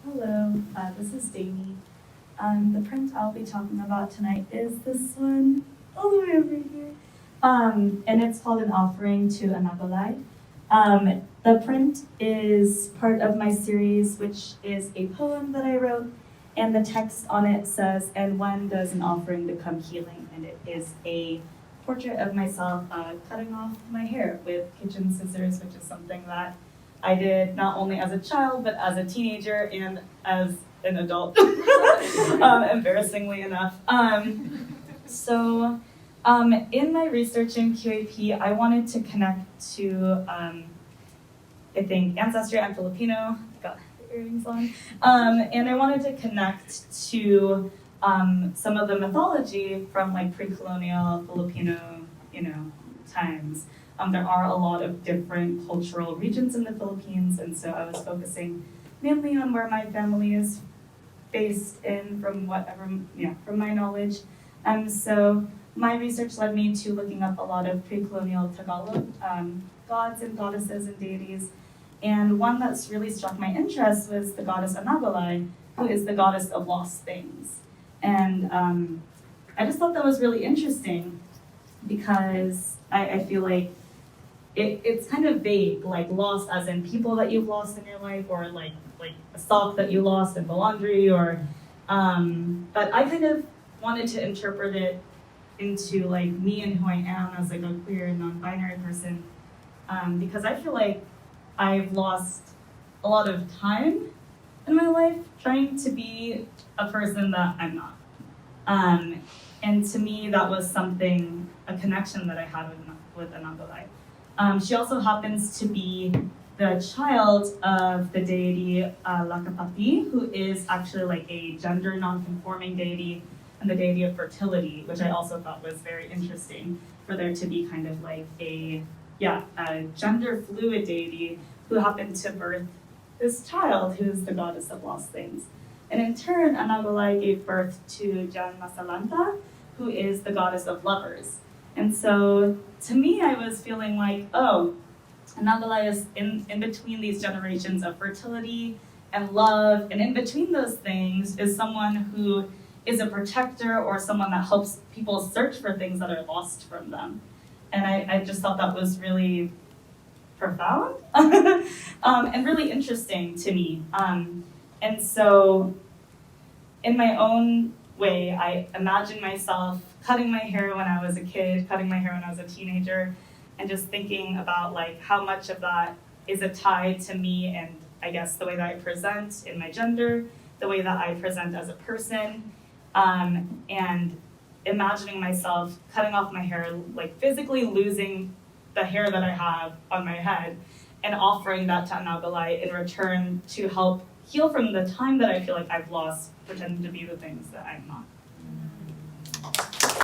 Hello, this is daney. The print I'll be talking about tonight is this one, all the way over here. And it's called An Offering to Anagolay. The print is part of my series, which is a poem that I wrote, and the text on it says, "And when does an offering become healing?" And it is a portrait of myself cutting off my hair with kitchen scissors, which is something that I did not only as a child, but as a teenager and as an adult, embarrassingly enough. In my research in QAP, I wanted to connect to, I think, ancestry. I'm Filipino, got the earrings on. And I wanted to connect to some of the mythology from like pre-colonial Filipino, times. There are a lot of different cultural regions in the Philippines, and so I was focusing mainly on where my family is based in from my knowledge. So my research led me to looking up a lot of pre-colonial Tagalog gods and goddesses and deities. And one that's really struck my interest was the goddess Anagolay, who is the goddess of lost things. And I just thought that was really interesting because I feel like it's kind of vague, like lost as in people that you've lost in your life, or like a sock that you lost in the laundry, or but I kind of wanted to interpret it into like me and who I am as like a queer non-binary person, because I feel like I've lost a lot of time in my life trying to be a person that I'm not, and to me that was a connection that I had with Anagolay. She also happens to be the child of the deity Lakapati, who is actually like a gender non-conforming deity and the deity of fertility, which I also thought was very interesting for there to be kind of like a gender fluid deity who happened to birth this child who's the goddess of lost things. And in turn, Anagolay gave birth to Jan Masalanta, who is the goddess of lovers. And so to me, I was feeling like, oh, Anagolay is in between these generations of fertility and love, and in between those things is someone who is a protector or someone that helps people search for things that are lost from them. And I just thought that was really profound and really interesting to me. And so in my own way, I imagine myself cutting my hair when I was a kid, cutting my hair when I was a teenager, and just thinking about like how much of that is a tie to me and I guess the way that I present in my gender, the way that I present as a person, and imagining myself cutting off my hair, like physically losing the hair that I have on my head and offering that to Anagolay in return to help heal from the time that I feel like I've lost pretending to be the things that I'm not.